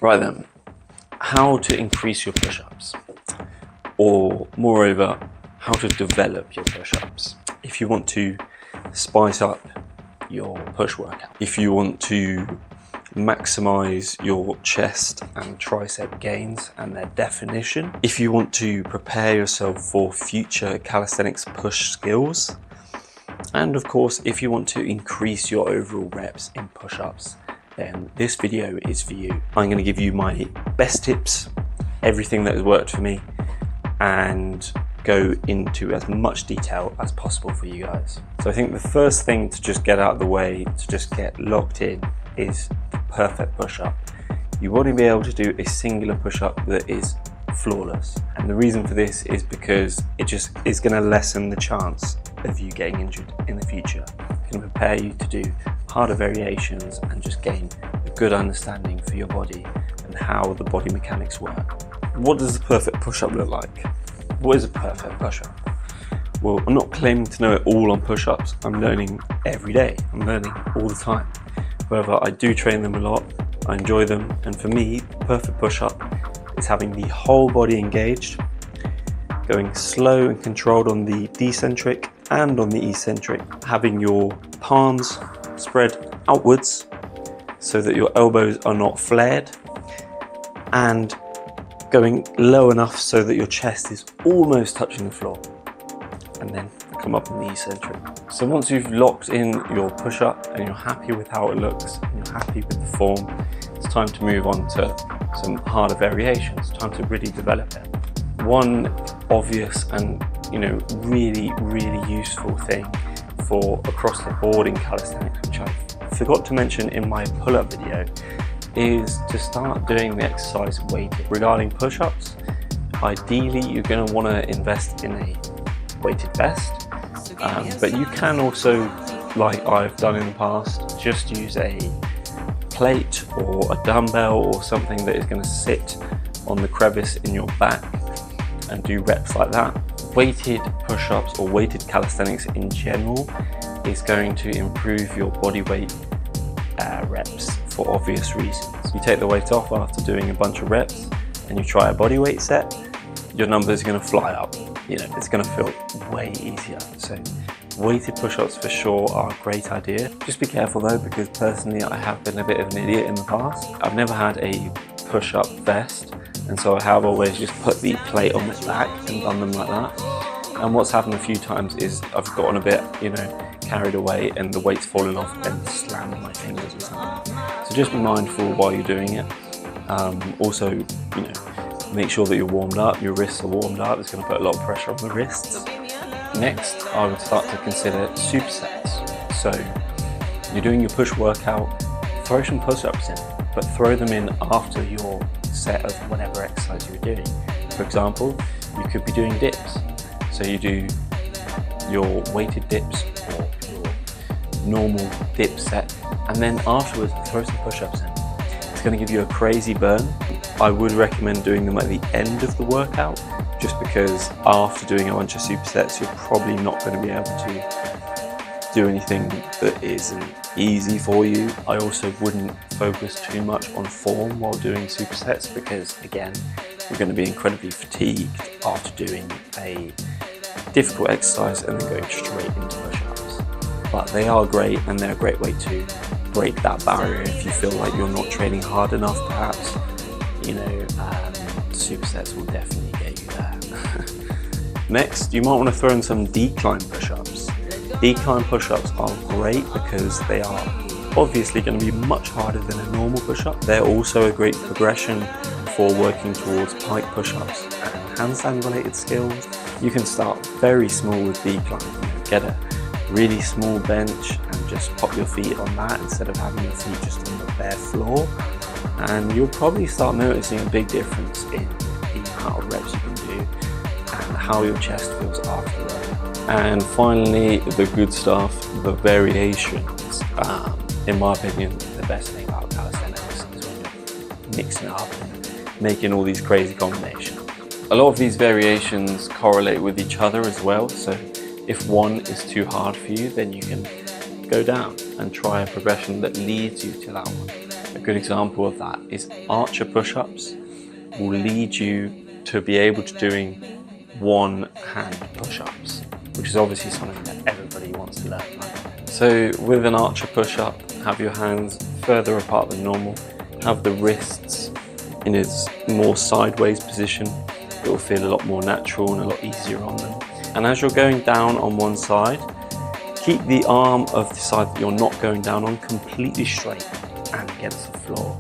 Right then, how to increase your push-ups, or moreover, how to develop your push-ups. If you want to spice up your push workout, if you want to maximize your chest and tricep gains and their definition, if you want to prepare yourself for future calisthenics push skills, and of course, if you want to increase your overall reps in push-ups, then this video is for you. I'm going to give you my best tips, everything that has worked for me, and go into as much detail as possible for you guys. So I think the first thing to just get out of the way, to just get locked in, is the perfect push-up. You want to be able to do a singular push-up that is flawless. And the reason for this is because it just is going to lessen the chance of you getting injured in the future. It can prepare you to do harder variations and just gain a good understanding for your body and how the body mechanics work. What does the perfect push-up look like? What is a perfect push-up? Well, I'm not claiming to know it all on push-ups. I'm learning every day. I'm learning all the time. However, I do train them a lot. I enjoy them. And for me, the perfect push-up is having the whole body engaged, going slow and controlled on the decentric and on the eccentric, having your palms spread outwards so that your elbows are not flared, and going low enough so that your chest is almost touching the floor, and then come up in the eccentric. So once you've locked in your push-up and you're happy with how it looks and you're happy with the form, it's time to move on to some harder variations. It's time to really develop it. One obvious and really useful thing for across the board in calisthenics, which I forgot to mention in my pull-up video, is to start doing the exercise weighted. Regarding push-ups, ideally you're going to want to invest in a weighted vest, but you can also, like I've done in the past, just use a plate or a dumbbell or something that is going to sit on the crevice in your back and do reps like that. Weighted push-ups or weighted calisthenics in general is going to improve your body weight reps for obvious reasons. You take the weight off after doing a bunch of reps and you try a body weight set, your numbers are going to fly up. It's going to feel way easier. So weighted push-ups for sure are a great idea. Just be careful though, because personally I have been a bit of an idiot in the past. I've never had a push-up vest, and so I have always just put the plate on my back and done them like that. And what's happened a few times is I've gotten a bit, carried away and the weight's fallen off and slammed on my fingers or something. So just be mindful while you're doing it. Also, make sure that you're warmed up, your wrists are warmed up. It's going to put a lot of pressure on the wrists. Next, I would start to consider supersets. So you're doing your push workout, throw some push-ups in, but throw them in after your set of whatever exercise you're doing. For example, you could be doing dips. So you do your weighted dips or your normal dip set, and then afterwards throw some push-ups in. It's going to give you a crazy burn. I would recommend doing them at the end of the workout, just because after doing a bunch of supersets, you're probably not going to be able to do anything that isn't easy for you. I also wouldn't focus too much on form while doing supersets, because again, you're going to be incredibly fatigued after doing a difficult exercise and then going straight into push-ups. But they are great, and they're a great way to break that barrier if you feel like you're not training hard enough, perhaps. Supersets will definitely get you there. Next, you might want to throw in some decline push-ups. Decline push-ups are great because they are obviously going to be much harder than a normal push-up. They're also a great progression for working towards pike push-ups and handstand related skills. You can start very small with decline. Get a really small bench and just pop your feet on that instead of having your feet just on the bare floor. And you'll probably start noticing a big difference in the amount of reps you can do and how your chest feels afterward. And finally, the good stuff, the variations. In my opinion, the best thing about calisthenics is when you're mixing it up and making all these crazy combinations. A lot of these variations correlate with each other as well, so if one is too hard for you, then you can go down and try a progression that leads you to that one. A good example of that is archer push-ups will lead you to be able to doing one hand push-ups, which is obviously something that everybody wants to learn, right? So with an archer push-up, have your hands further apart than normal, have the wrists in its more sideways position. It will feel a lot more natural and a lot easier on them. And as you're going down on one side, keep the arm of the side that you're not going down on completely straight and against the floor.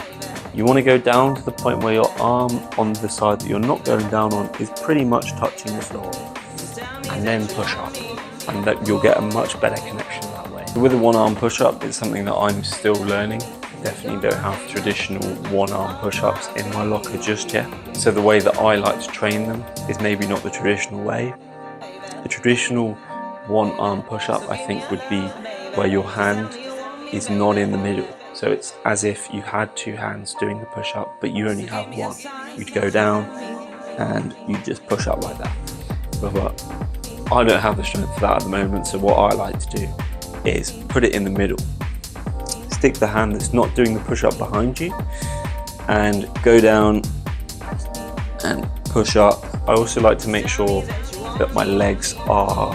You want to go down to the point where your arm on the side that you're not going down on is pretty much touching the floor, and then push up, and that you'll get a much better connection that way. With a one arm push up, it's something that I'm still learning. Definitely don't have traditional one arm push-ups in my locker just yet. So the way that I like to train them is maybe not the traditional way. The traditional one arm push-up I think would be where your hand is not in the middle. So it's as if you had two hands doing the push-up, but you only have one. You'd go down and you just push up like that. But I don't have the strength for that at the moment, so what I like to do is put it in the middle. Stick the hand that's not doing the push-up behind you and go down and push up. I also like to make sure that my legs are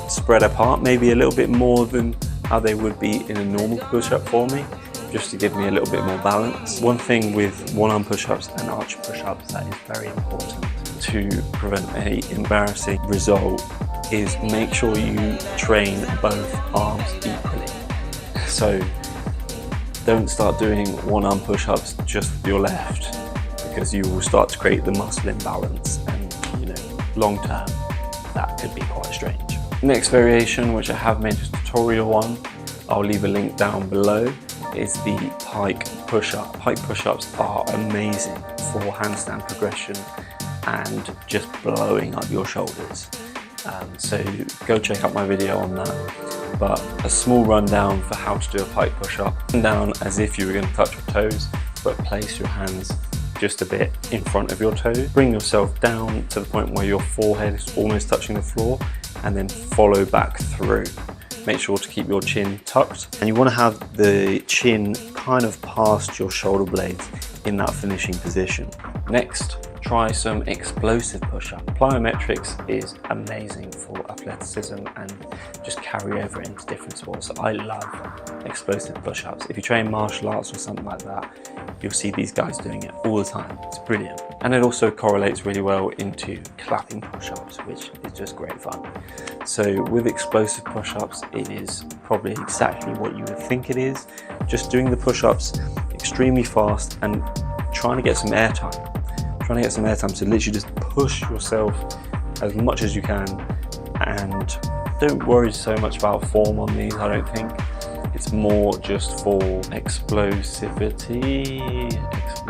spread apart, maybe a little bit more than how they would be in a normal push-up for me, just to give me a little bit more balance. One thing with one-arm push-ups and archer push-ups that is very important to prevent an embarrassing result is make sure you train both arms equally. So don't start doing one-arm push-ups just with your left, because you will start to create the muscle imbalance, and long-term that could be quite strange. Next variation, which I have made a tutorial on, I'll leave a link down below, is the pike push-up. Pike push-ups are amazing for handstand progression and just blowing up your shoulders. So go check out my video on that. But a small rundown for how to do a pike push-up. Down as if you were going to touch your toes, but place your hands just a bit in front of your toes. Bring yourself down to the point where your forehead is almost touching the floor, and then follow back through. Make sure to keep your chin tucked, and you want to have the chin kind of past your shoulder blades in that finishing position. Next, try some explosive push-up. Plyometrics is amazing for athleticism and just carry over into different sports. So I love explosive push-ups. If you train martial arts or something like that, you'll see these guys doing it all the time. It's brilliant. And it also correlates really well into clapping push-ups, which is just great fun. So with explosive push-ups, it is probably exactly what you would think it is. Just doing the push-ups extremely fast and trying to get some air time. So literally just push yourself as much as you can, and don't worry so much about form on these. I don't think it's more just for explosivity.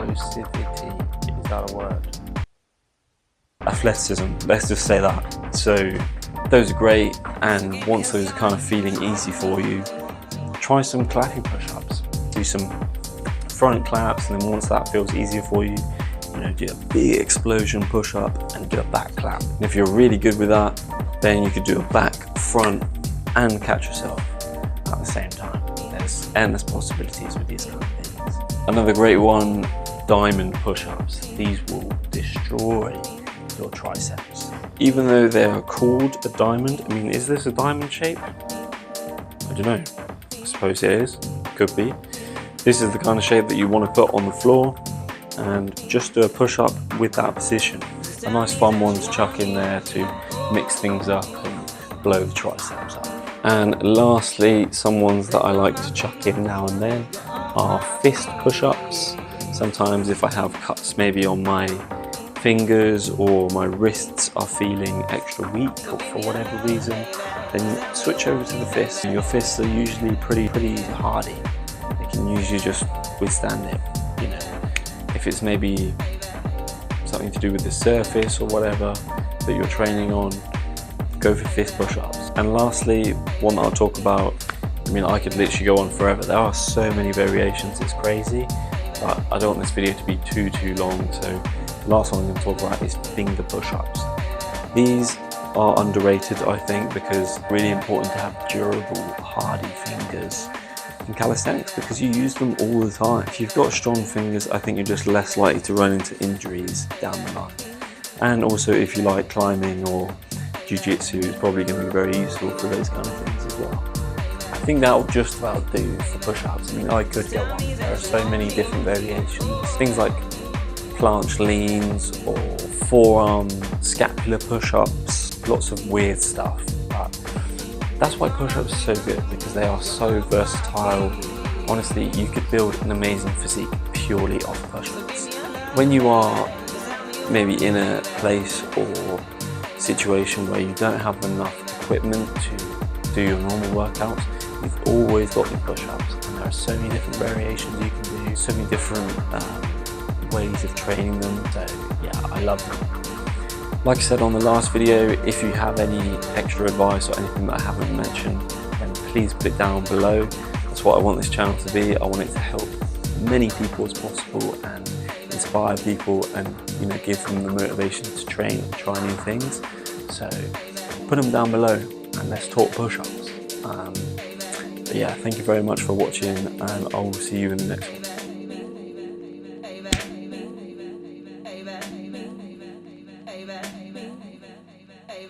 Is that a word? Athleticism, let's just say that. So those are great, and once those are kind of feeling easy for you, try some clapping push-ups. Do some front claps, and then once that feels easier for you, do a big explosion push up and do a back clap. And if you're really good with that, then you could do a back, front, and catch yourself at the same time. There's endless possibilities with these kind of things. Another great one, diamond push-ups. These will destroy your triceps. Even though they are called a diamond, I mean, is this a diamond shape? I don't know. I suppose it is. Could be. This is the kind of shape that you want to put on the floor, and just do a push-up with that position. A nice fun one to chuck in there to mix things up and blow the triceps up. And lastly, some ones that I like to chuck in now and then are fist push-ups. Sometimes if I have cuts maybe on my fingers or my wrists are feeling extra weak or for whatever reason, then switch over to the fists. Your fists are usually pretty hardy. They can usually just withstand it, If it's maybe something to do with the surface or whatever that you're training on, go for fist push-ups. And lastly, one that I'll talk about, I could literally go on forever. There are so many variations, it's crazy, but I don't want this video to be too long, so the last one I'm going to talk about is finger push-ups. These are underrated, I think, because it's really important to have durable, hardy fingers in calisthenics because you use them all the time. If you've got strong fingers, I think you're just less likely to run into injuries down the line. And also if you like climbing or jiu-jitsu, it's probably going to be very useful for those kind of things as well. I think that'll just about do for push-ups. I mean, I could go on. There are so many different variations. Things like planche leans or forearm scapular push-ups, lots of weird stuff. But that's why push-ups are so good, because they are so versatile. Honestly, you could build an amazing physique purely off push-ups. When you are maybe in a place or situation where you don't have enough equipment to do your normal workouts, you've always got your push-ups, and there are so many different variations you can do, so many different ways of training them. So yeah, I love them. Like I said on the last video, if you have any extra advice or anything that I haven't mentioned, then please put it down below. That's what I want this channel to be. I want it to help as many people as possible and inspire people, and give them the motivation to train and try new things. So put them down below and let's talk push-ups. But yeah, thank you very much for watching, and I will see you in the next one. Hey,